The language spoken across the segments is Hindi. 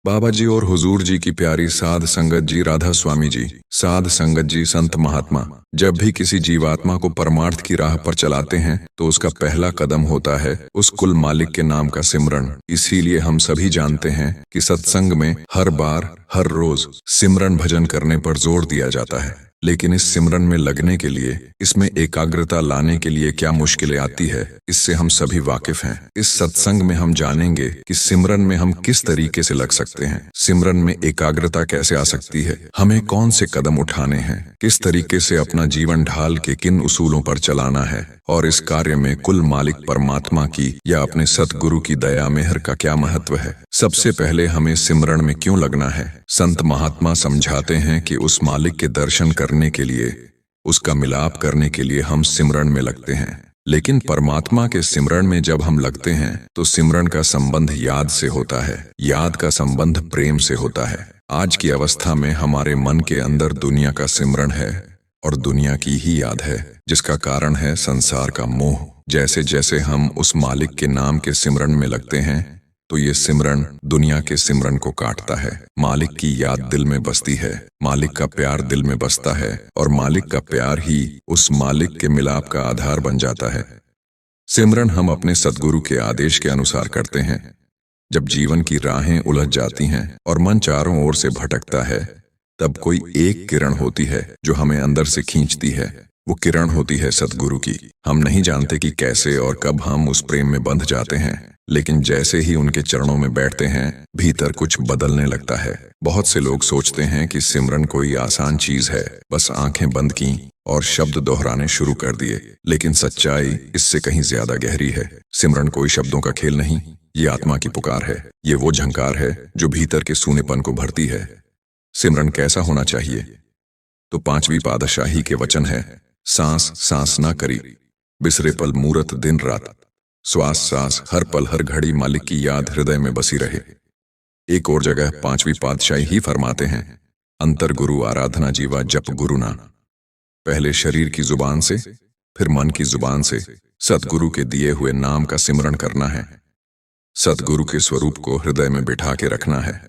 बाबा जी और हुजूर जी की प्यारी साध संगत जी, राधा स्वामी जी, साध संगत जी, संत महात्मा जब भी किसी जीवात्मा को परमार्थ की राह पर चलाते हैं तो उसका पहला कदम होता है उस कुल मालिक के नाम का सिमरन। इसीलिए हम सभी जानते हैं कि सत्संग में हर बार हर रोज सिमरन भजन करने पर जोर दिया जाता है। लेकिन इस सिमरन में लगने के लिए, इसमें एकाग्रता लाने के लिए क्या मुश्किलें आती है, इससे हम सभी वाकिफ हैं। इस सत्संग में हम जानेंगे कि सिमरन में हम किस तरीके से लग सकते हैं, सिमरन में एकाग्रता कैसे आ सकती है, हमें कौन से कदम उठाने हैं, किस तरीके से अपना जीवन ढाल के किन उसूलों पर चलाना है, और इस कार्य में कुल मालिक परमात्मा की या अपने सतगुरु की दया मेहर का क्या महत्व है। सबसे पहले हमें सिमरन में क्यों लगना है। संत महात्मा समझाते हैं कि उस मालिक के दर्शन करने के लिए, उसका मिलाप करने के लिए हम सिमरन में लगते हैं। लेकिन परमात्मा के सिमरन में जब हम लगते हैं तो सिमरन का संबंध याद से होता है, याद का संबंध प्रेम से होता है। आज की अवस्था में हमारे मन के अंदर दुनिया का सिमरन है और दुनिया की ही याद है, जिसका कारण है संसार का मोह। जैसे जैसे हम उस मालिक के नाम के सिमरन में लगते हैं तो ये सिमरन दुनिया के सिमरन को काटता है। मालिक की याद दिल में बसती है, मालिक का प्यार दिल में बसता है और मालिक का प्यार ही उस मालिक के मिलाप का आधार बन जाता है। सिमरन हम अपने सद्गुरु के आदेश के अनुसार करते हैं। जब जीवन की राहें उलझ जाती हैं और मन चारों ओर से भटकता है, तब कोई एक किरण होती है जो हमें अंदर से खींचती है। वो किरण होती है सद्गुरु की। हम नहीं जानते कि कैसे और कब हम उस प्रेम में बंध जाते हैं, लेकिन जैसे ही उनके चरणों में बैठते हैं भीतर कुछ बदलने लगता है। बहुत से लोग सोचते हैं कि सिमरन कोई आसान चीज है, बस आंखें बंद की और शब्द दोहराने शुरू कर दिए, लेकिन सच्चाई इससे कहीं ज्यादा गहरी है। सिमरन कोई शब्दों का खेल नहीं, ये आत्मा की पुकार है। ये वो झंकार है जो भीतर के सूनेपन को भरती है। सिमरन कैसा होना चाहिए? तो पांचवी पातशाही के वचन है, सांस सांस ना करी, बिसरे पल मूरत दिन रात, श्वास सांस हर पल हर घड़ी मालिक की याद हृदय में बसी रहे। एक और जगह पांचवी पातशाही ही फरमाते हैं, अंतर गुरु आराधना जीवा जप गुरु ना। पहले शरीर की जुबान से, फिर मन की जुबान से सतगुरु के दिए हुए नाम का सिमरन करना है। सतगुरु के स्वरूप को हृदय में बिठा के रखना है।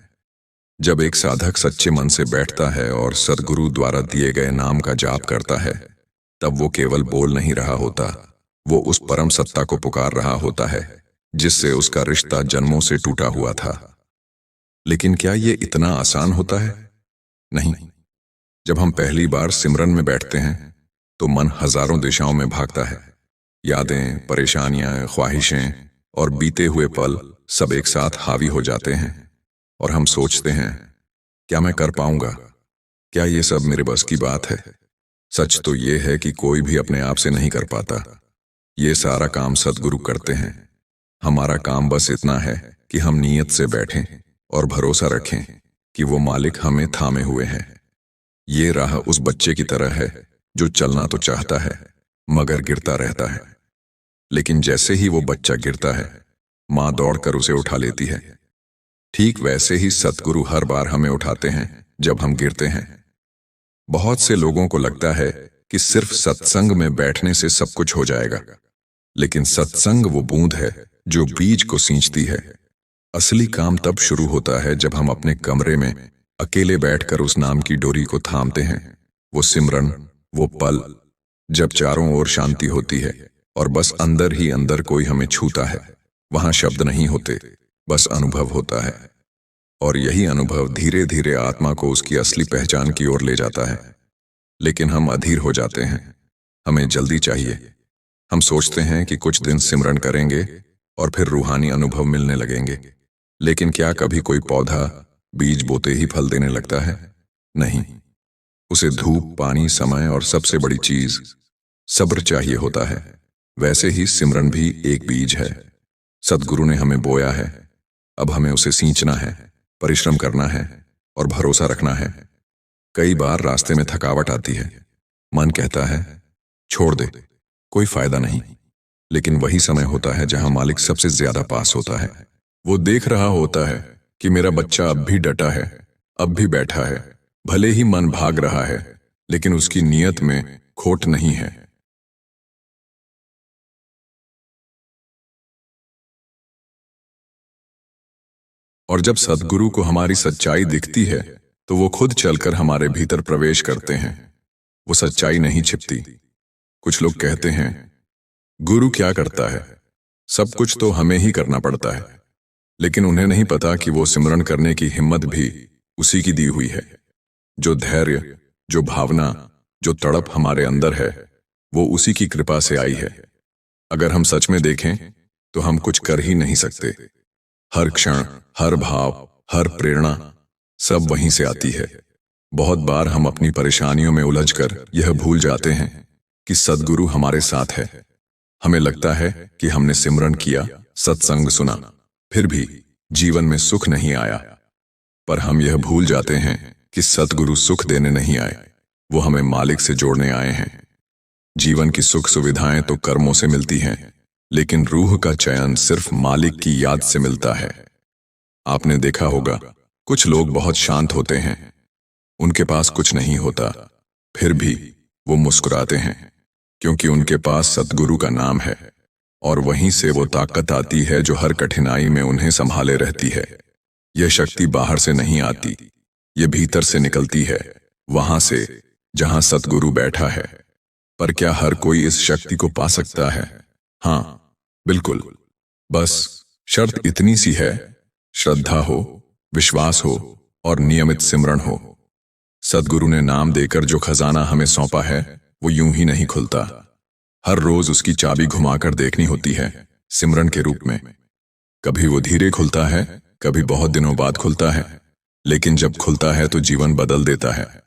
जब एक साधक सच्चे मन से बैठता है और सतगुरु द्वारा दिए गए नाम का जाप करता है, तब वो केवल बोल नहीं रहा होता, वो उस परम सत्ता को पुकार रहा होता है जिससे उसका रिश्ता जन्मों से टूटा हुआ था। लेकिन क्या ये इतना आसान होता है? नहीं। जब हम पहली बार सिमरन में बैठते हैं तो मन हजारों दिशाओं में भागता है। यादें, परेशानियां, ख्वाहिशें और बीते हुए पल सब एक साथ हावी हो जाते हैं और हम सोचते हैं, क्या मैं कर पाऊंगा? क्या ये सब मेरे बस की बात है? सच तो ये है कि कोई भी अपने आप से नहीं कर पाता। ये सारा काम सतगुरु करते हैं। हमारा काम बस इतना है कि हम नीयत से बैठें और भरोसा रखें कि वो मालिक हमें थामे हुए हैं। ये राह उस बच्चे की तरह है जो चलना तो चाहता है मगर गिरता रहता है। लेकिन जैसे ही वो बच्चा गिरता है, माँ दौड़कर उसे उठा लेती है। ठीक वैसे ही सतगुरु हर बार हमें उठाते हैं जब हम गिरते हैं। बहुत से लोगों को लगता है कि सिर्फ सत्संग में बैठने से सब कुछ हो जाएगा, लेकिन सत्संग वो बूंद है जो बीज को सींचती है। असली काम तब शुरू होता है जब हम अपने कमरे में अकेले बैठकर उस नाम की डोरी को थामते हैं। वो सिमरन, वो पल जब चारों ओर शांति होती है और बस अंदर ही अंदर कोई हमें छूता है। वहां शब्द नहीं होते, बस अनुभव होता है। और यही अनुभव धीरे धीरे आत्मा को उसकी असली पहचान की ओर ले जाता है। लेकिन हम अधीर हो जाते हैं, हमें जल्दी चाहिए। हम सोचते हैं कि कुछ दिन सिमरन करेंगे और फिर रूहानी अनुभव मिलने लगेंगे। लेकिन क्या कभी कोई पौधा बीज बोते ही फल देने लगता है? नहीं। उसे धूप, पानी, समय और सबसे बड़ी चीज सब्र चाहिए होता है। वैसे ही सिमरन भी एक बीज है। सतगुरु ने हमें बोया है, अब हमें उसे सींचना है, परिश्रम करना है और भरोसा रखना है। कई बार रास्ते में थकावट आती है, मन कहता है छोड़ दे, कोई फायदा नहीं। लेकिन वही समय होता है जहां मालिक सबसे ज्यादा पास होता है। वो देख रहा होता है कि मेरा बच्चा अब भी डटा है, अब भी बैठा है। भले ही मन भाग रहा है, लेकिन उसकी नीयत में खोट नहीं है। और जब सद्गुरु को हमारी सच्चाई दिखती है तो वो खुद चलकर हमारे भीतर प्रवेश करते हैं। वो सच्चाई नहीं छिपती। कुछ लोग कहते हैं, गुरु क्या करता है, सब कुछ तो हमें ही करना पड़ता है। लेकिन उन्हें नहीं पता कि वो सिमरन करने की हिम्मत भी उसी की दी हुई है। जो धैर्य, जो भावना, जो तड़प हमारे अंदर है, वो उसी की कृपा से आई है। अगर हम सच में देखें तो हम कुछ कर ही नहीं सकते। हर क्षण, हर भाव, हर प्रेरणा सब वहीं से आती है। बहुत बार हम अपनी परेशानियों में उलझकर यह भूल जाते हैं कि सद्गुरु हमारे साथ है। हमें लगता है कि हमने सिमरन किया, सत्संग सुना, फिर भी जीवन में सुख नहीं आया। पर हम यह भूल जाते हैं कि सद्गुरु सुख देने नहीं आए, वो हमें मालिक से जोड़ने आए हैं। जीवन की सुख सुविधाएं तो कर्मों से मिलती हैं, लेकिन रूह का चयन सिर्फ मालिक की याद से मिलता है। आपने देखा होगा, कुछ लोग बहुत शांत होते हैं, उनके पास कुछ नहीं होता, फिर भी वो मुस्कुराते हैं, क्योंकि उनके पास सद्गुरु का नाम है। और वहीं से वो ताकत आती है जो हर कठिनाई में उन्हें संभाले रहती है। यह शक्ति बाहर से नहीं आती, ये भीतर से निकलती है, वहां से जहां सद्गुरु बैठा है। पर क्या हर कोई इस शक्ति को पा सकता है? हाँ, बिल्कुल। बस शर्त इतनी सी है, श्रद्धा हो, विश्वास हो और नियमित सिमरन हो। सद्गुरु ने नाम देकर जो खजाना हमें सौंपा है, वो यूं ही नहीं खुलता। हर रोज उसकी चाबी घुमाकर देखनी होती है, सिमरन के रूप में। कभी वो धीरे खुलता है, कभी बहुत दिनों बाद खुलता है, लेकिन जब खुलता है तो जीवन बदल देता है।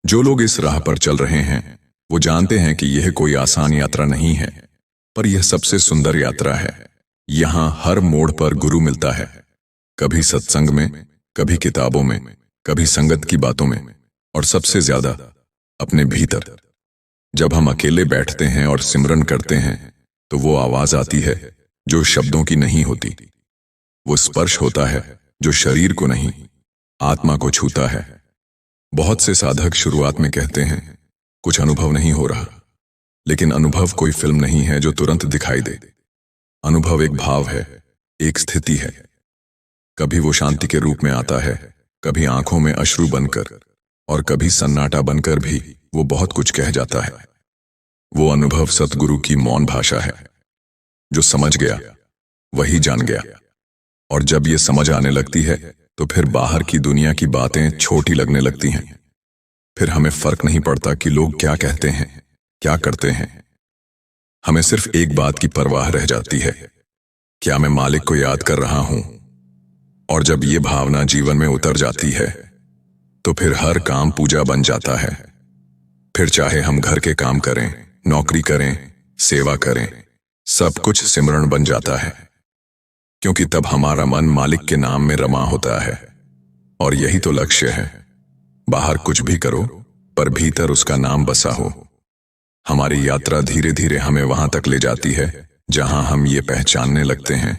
जो लोग इस राह पर चल रहे हैं वो जानते हैं कि यह कोई आसान यात्रा नहीं है, पर यह सबसे सुंदर यात्रा है। यहां हर मोड़ पर गुरु मिलता है, कभी सत्संग में, कभी किताबों में, कभी संगत की बातों में, और सबसे ज्यादा अपने भीतर। जब हम अकेले बैठते हैं और सिमरन करते हैं तो वो आवाज आती है जो शब्दों की नहीं होती। वो स्पर्श होता है जो शरीर को नहीं, आत्मा को छूता है। बहुत से साधक शुरुआत में कहते हैं कुछ अनुभव नहीं हो रहा, लेकिन अनुभव कोई फिल्म नहीं है जो तुरंत दिखाई दे। अनुभव एक भाव है, एक स्थिति है। कभी वो शांति के रूप में आता है, कभी आंखों में अश्रु बनकर, और कभी सन्नाटा बनकर भी वो बहुत कुछ कह जाता है। वो अनुभव सतगुरु की मौन भाषा है। जो समझ गया वही जान गया। और जब ये समझ आने लगती है तो फिर बाहर की दुनिया की बातें छोटी लगने लगती हैं। फिर हमें फर्क नहीं पड़ता कि लोग क्या कहते हैं, क्या करते हैं। हमें सिर्फ एक बात की परवाह रह जाती है, क्या मैं मालिक को याद कर रहा हूं? और जब ये भावना जीवन में उतर जाती है तो फिर हर काम पूजा बन जाता है। फिर चाहे हम घर के काम करें, नौकरी करें, सेवा करें, सब कुछ सिमरन बन जाता है। क्योंकि तब हमारा मन मालिक के नाम में रमा होता है। और यही तो लक्ष्य है। बाहर कुछ भी करो पर भीतर उसका नाम बसा हो। हमारी यात्रा धीरे धीरे हमें वहां तक ले जाती है जहां हम ये पहचानने लगते हैं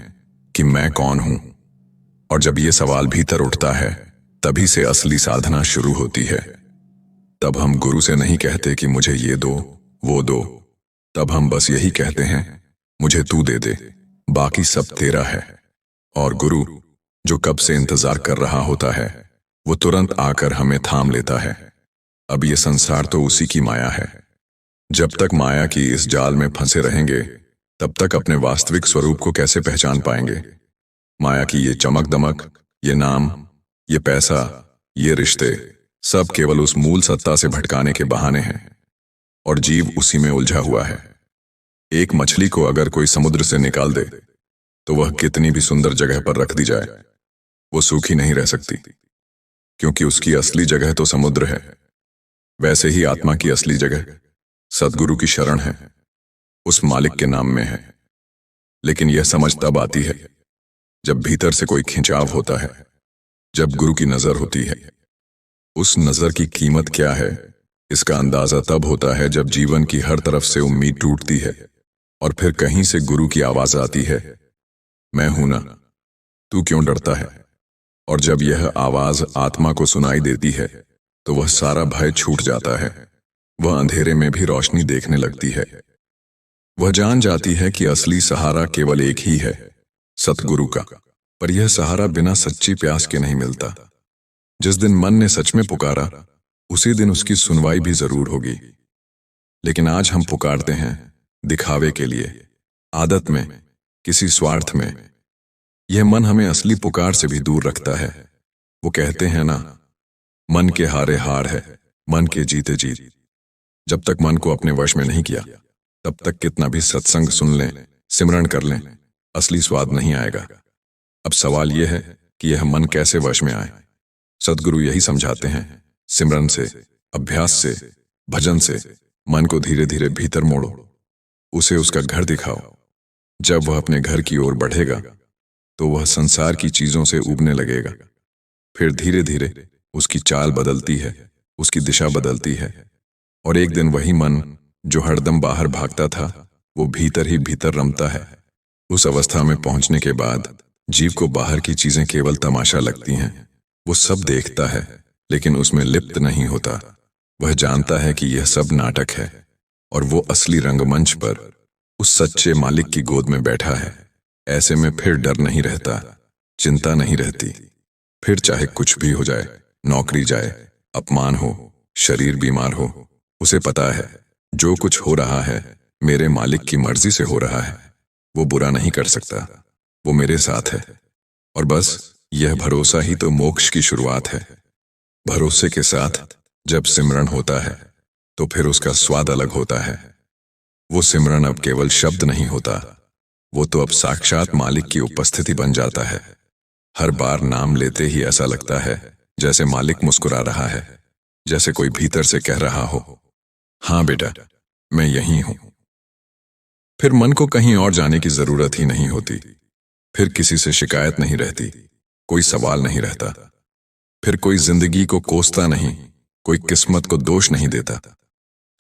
कि मैं कौन हूं। और जब ये सवाल भीतर उठता है तभी से असली साधना शुरू होती है। तब हम गुरु से नहीं कहते कि मुझे ये दो, वो दो। तब हम बस यही कहते हैं, मुझे तू दे दे, बाकी सब तेरा है। और गुरु जो कब से इंतजार कर रहा होता है वो तुरंत आकर हमें थाम लेता है। अब ये संसार तो उसी की माया है। जब तक माया की इस जाल में फंसे रहेंगे तब तक अपने वास्तविक स्वरूप को कैसे पहचान पाएंगे? माया की ये चमक दमक, ये नाम, ये पैसा, ये रिश्ते, सब केवल उस मूल सत्ता से भटकाने के बहाने हैं। और जीव उसी में उलझा हुआ है। एक मछली को अगर कोई समुद्र से निकाल दे तो वह कितनी भी सुंदर जगह पर रख दी जाए, वो सूखी नहीं रह सकती, क्योंकि उसकी असली जगह तो समुद्र है। वैसे ही आत्मा की असली जगह सद्गुरु की शरण है, उस मालिक के नाम में है। लेकिन यह समझ तब आती है जब भीतर से कोई खिंचाव होता है, जब गुरु की नजर होती है। उस नजर की कीमत क्या है इसका अंदाजा तब होता है जब जीवन की हर तरफ से उम्मीद टूटती है और फिर कहीं से गुरु की आवाज आती है, मैं हूं ना, तू क्यों डरता है? और जब यह आवाज आत्मा को सुनाई देती है तो वह सारा भय छूट जाता है। वह अंधेरे में भी रोशनी देखने लगती है। वह जान जाती है कि असली सहारा केवल एक ही है, सतगुरु का। पर यह सहारा बिना सच्ची प्यास के नहीं मिलता। जिस दिन मन ने सच में पुकारा, उसी दिन उसकी सुनवाई भी जरूर होगी। लेकिन आज हम पुकारते हैं दिखावे के लिए, आदत में, किसी स्वार्थ में। यह मन हमें असली पुकार से भी दूर रखता है। वो कहते हैं ना, मन के हारे हार है, मन के जीते जीत। जब तक मन को अपने वश में नहीं किया, तब तक कितना भी सत्संग सुन लें, सिमरन कर लें, असली स्वाद नहीं आएगा। अब सवाल यह है कि यह मन कैसे वश में आए। सद्गुरु यही समझाते हैं, सिमरन से, अभ्यास से, भजन से मन को धीरे धीरे भीतर मोड़ो, उसे उसका घर दिखाओ। जब वह अपने घर की ओर बढ़ेगा, तो वह संसार की चीजों से उबने लगेगा। फिर धीरे धीरे उसकी चाल बदलती है, उसकी दिशा बदलती है, और एक दिन वही मन जो हरदम बाहर भागता था, वो भीतर ही भीतर रमता है। उस अवस्था में पहुंचने के बाद जीव को बाहर की चीजें केवल तमाशा लगती हैं। वो सब देखता है, लेकिन उसमें लिप्त नहीं होता। वह जानता है कि यह सब नाटक है, और वो असली रंगमंच पर उस सच्चे मालिक की गोद में बैठा है। ऐसे में फिर डर नहीं रहता, चिंता नहीं रहती। फिर चाहे कुछ भी हो जाए, नौकरी जाए, अपमान हो, शरीर बीमार हो, उसे पता है जो कुछ हो रहा है मेरे मालिक की मर्जी से हो रहा है। वो बुरा नहीं कर सकता, वो मेरे साथ है। और बस यह भरोसा ही तो मोक्ष की शुरुआत है। भरोसे के साथ जब सिमरन होता है, तो फिर उसका स्वाद अलग होता है। वो सिमरन अब केवल शब्द नहीं होता, वो तो अब साक्षात मालिक की उपस्थिति बन जाता है। हर बार नाम लेते ही ऐसा लगता है जैसे मालिक मुस्कुरा रहा है, जैसे कोई भीतर से कह रहा हो, हाँ बेटा, मैं यहीं हूं। फिर मन को कहीं और जाने की जरूरत ही नहीं होती। फिर किसी से शिकायत नहीं रहती, कोई सवाल नहीं रहता। फिर कोई जिंदगी को कोसता नहीं, कोई किस्मत को दोष नहीं देता।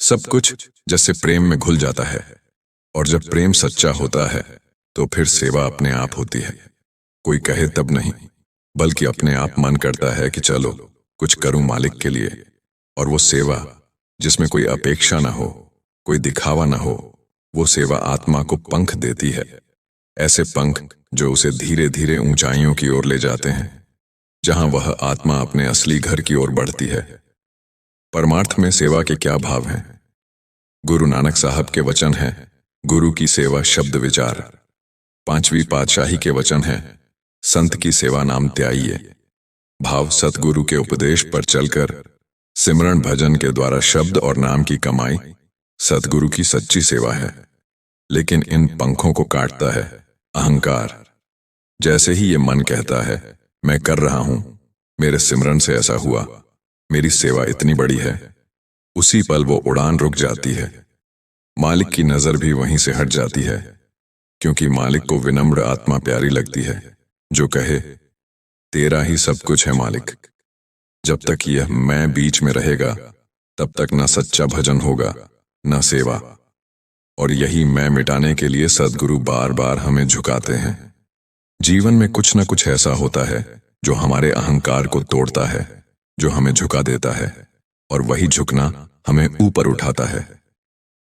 सब कुछ जैसे प्रेम में घुल जाता है। और जब प्रेम सच्चा होता है, तो फिर सेवा अपने आप होती है। कोई कहे तब नहीं, बल्कि अपने आप मन करता है कि चलो कुछ करूं मालिक के लिए। और वो सेवा जिसमें कोई अपेक्षा ना हो, कोई दिखावा ना हो, वो सेवा आत्मा को पंख देती है। ऐसे पंख जो उसे धीरे धीरे ऊंचाइयों की ओर ले जाते हैं, जहां वह आत्मा अपने असली घर की ओर बढ़ती है। परमार्थ में सेवा के क्या भाव हैं? गुरु नानक साहब के वचन हैं, गुरु की सेवा शब्द विचार। पांचवी पातशाही के वचन हैं, संत की सेवा नाम त्याइये। भाव सतगुरु के उपदेश पर चलकर सिमरन भजन के द्वारा शब्द और नाम की कमाई सतगुरु की सच्ची सेवा है। लेकिन इन पंखों को काटता है अहंकार। जैसे ही ये मन कहता है, मैं कर रहा हूं, मेरे सिमरन से ऐसा हुआ, मेरी सेवा इतनी बड़ी है, उसी पल वो उड़ान रुक जाती है। मालिक की नजर भी वहीं से हट जाती है, क्योंकि मालिक को विनम्र आत्मा प्यारी लगती है, जो कहे, तेरा ही सब कुछ है मालिक। जब तक यह मैं बीच में रहेगा, तब तक न सच्चा भजन होगा, न सेवा। और यही मैं मिटाने के लिए सद्गुरु बार बार हमें झुकाते हैं। जीवन में कुछ न कुछ ऐसा होता है जो हमारे अहंकार को तोड़ता है, जो हमें झुका देता है, और वही झुकना हमें ऊपर उठाता है।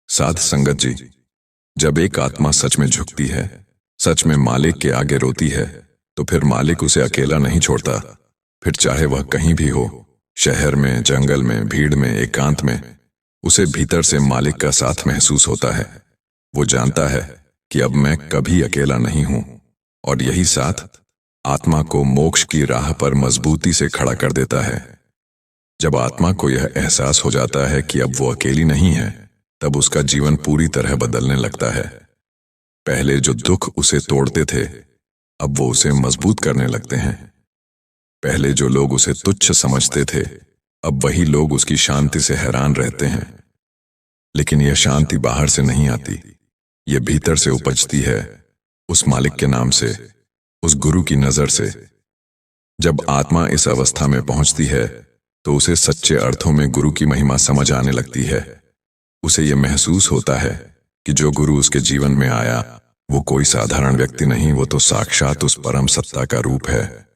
साध संगत जी, जब एक आत्मा सच में झुकती है, सच में मालिक के आगे रोती है, तो फिर मालिक उसे अकेला नहीं छोड़ता। फिर चाहे वह कहीं भी हो, शहर में, जंगल में, भीड़ में, एकांत में, उसे भीतर से मालिक का साथ महसूस होता है। वो जानता है कि अब मैं कभी अकेला नहीं हूं, और यही साथ आत्मा को मोक्ष की राह पर मजबूती से खड़ा कर देता है। जब आत्मा को यह एहसास हो जाता है कि अब वो अकेली नहीं है, तब उसका जीवन पूरी तरह बदलने लगता है। पहले जो दुख उसे तोड़ते थे, अब वो उसे मजबूत करने लगते हैं। पहले जो लोग उसे तुच्छ समझते थे, अब वही लोग उसकी शांति से हैरान रहते हैं। लेकिन यह शांति बाहर से नहीं आती, यह भीतर से उपजती है, उस मालिक के नाम से, उस गुरु की नजर से। जब आत्मा इस अवस्था में पहुंचती है, तो उसे सच्चे अर्थों में गुरु की महिमा समझ आने लगती है। उसे यह महसूस होता है कि जो गुरु उसके जीवन में आया, वो कोई साधारण व्यक्ति नहीं, वो तो साक्षात उस परम सत्ता का रूप है,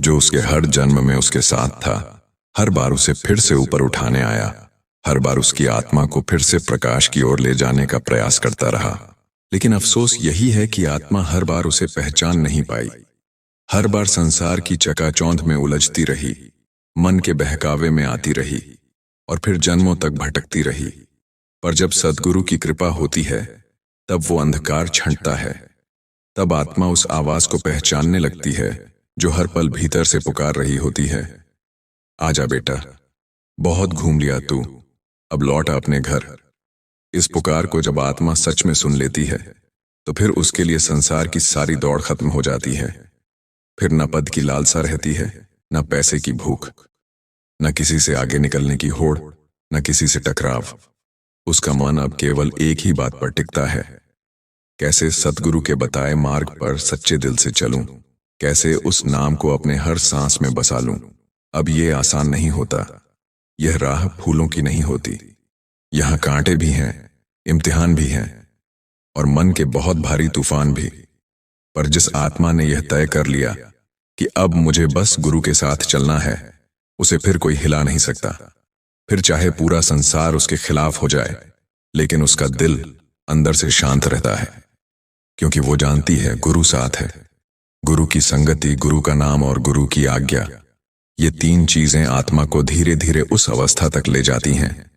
जो उसके हर जन्म में उसके साथ था। हर बार उसे फिर से ऊपर उठाने आया, हर बार उसकी आत्मा को फिर से प्रकाश की ओर ले जाने का प्रयास करता रहा। लेकिन अफसोस यही है कि आत्मा हर बार उसे पहचान नहीं पाई। हर बार संसार की चकाचौंध में उलझती रही, मन के बहकावे में आती रही और फिर जन्मों तक भटकती रही। पर जब सद्गुरु की कृपा होती है, तब वो अंधकार छंटता है। तब आत्मा उस आवाज को पहचानने लगती है जो हर पल भीतर से पुकार रही होती है। आजा बेटा, बहुत घूम लिया तू, अब लौट आ अपने घर। इस पुकार को जब आत्मा सच में सुन लेती है, तो फिर उसके लिए संसार की सारी दौड़ खत्म हो जाती है। फिर न पद की लालसा रहती है, न पैसे की भूख, न किसी से आगे निकलने की होड़, न किसी से टकराव। उसका मन अब केवल एक ही बात पर टिकता है, कैसे सतगुरु के बताए मार्ग पर सच्चे दिल से चलूं, कैसे उस नाम को अपने हर सांस में बसा लूं। अब ये आसान नहीं होता, यह राह फूलों की नहीं होती। यहाँ कांटे भी हैं, इम्तिहान भी हैं और मन के बहुत भारी तूफान भी। पर जिस आत्मा ने यह तय कर लिया कि अब मुझे बस गुरु के साथ चलना है, उसे फिर कोई हिला नहीं सकता। फिर चाहे पूरा संसार उसके खिलाफ हो जाए, लेकिन उसका दिल अंदर से शांत रहता है, क्योंकि वो जानती है गुरु साथ है। गुरु की संगति, गुरु का नाम और गुरु की आज्ञा, ये तीन चीजें आत्मा को धीरे धीरे उस अवस्था तक ले जाती हैं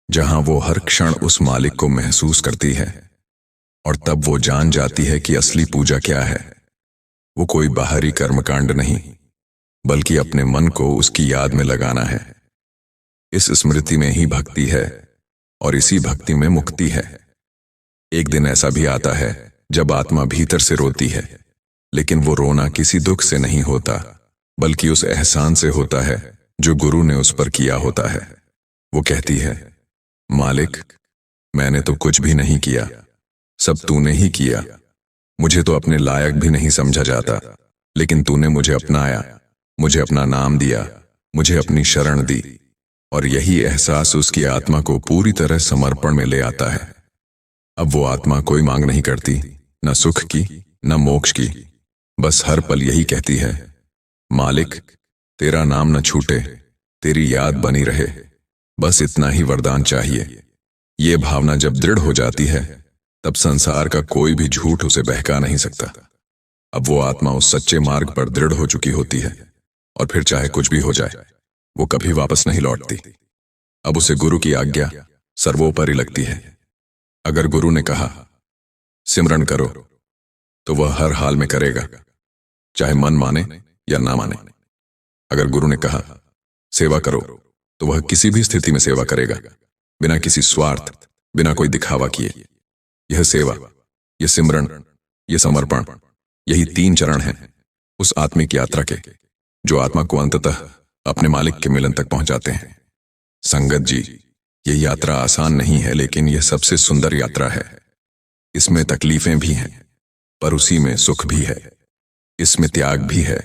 जहां वो हर क्षण उस मालिक को महसूस करती है। और तब वो जान जाती है कि असली पूजा क्या है। वो कोई बाहरी कर्मकांड नहीं, बल्कि अपने मन को उसकी याद में लगाना है। इस स्मृति में ही भक्ति है और इसी भक्ति में मुक्ति है। एक दिन ऐसा भी आता है जब आत्मा भीतर से रोती है, लेकिन वो रोना किसी दुख से नहीं होता, बल्कि उस एहसान से होता है जो गुरु ने उस पर किया होता है। वो कहती है, मालिक, मैंने तो कुछ भी नहीं किया, सब तूने ही किया। मुझे तो अपने लायक भी नहीं समझा जाता, लेकिन तूने मुझे अपनाया, मुझे अपना नाम दिया, मुझे अपनी शरण दी। और यही एहसास उसकी आत्मा को पूरी तरह समर्पण में ले आता है। अब वो आत्मा कोई मांग नहीं करती, न सुख की न मोक्ष की, बस हर पल यही कहती है, मालिक, तेरा नाम न छूटे, तेरी याद बनी रहे, बस इतना ही वरदान चाहिए। ये भावना जब दृढ़ हो जाती है, तब संसार का कोई भी झूठ उसे बहका नहीं सकता। अब वो आत्मा उस सच्चे मार्ग पर दृढ़ हो चुकी होती है, और फिर चाहे कुछ भी हो जाए, वो कभी वापस नहीं लौटती। अब उसे गुरु की आज्ञा सर्वोपरि लगती है। अगर गुरु ने कहा सिमरन करो, तो वह हर हाल में करेगा, चाहे मन माने या ना माने। अगर गुरु ने कहा सेवा करो, तो वह किसी भी स्थिति में सेवा करेगा, बिना किसी स्वार्थ, बिना कोई दिखावा किए। यह सेवा, यह सिमरन, यह समर्पण, यही तीन चरण हैं उस आत्मिक यात्रा के, जो आत्मा को अंततः अपने मालिक के मिलन तक पहुंचाते हैं। संगत जी, यह यात्रा आसान नहीं है, लेकिन यह सबसे सुंदर यात्रा है। इसमें तकलीफें भी हैं, पर उसी में सुख भी है। इसमें त्याग भी है,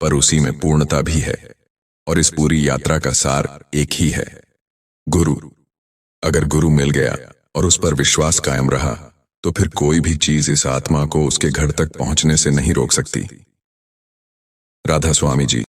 पर उसी में पूर्णता भी है। और इस पूरी यात्रा का सार एक ही है, गुरु। अगर गुरु मिल गया और उस पर विश्वास कायम रहा, तो फिर कोई भी चीज इस आत्मा को उसके घर तक पहुंचने से नहीं रोक सकती। राधा स्वामी जी।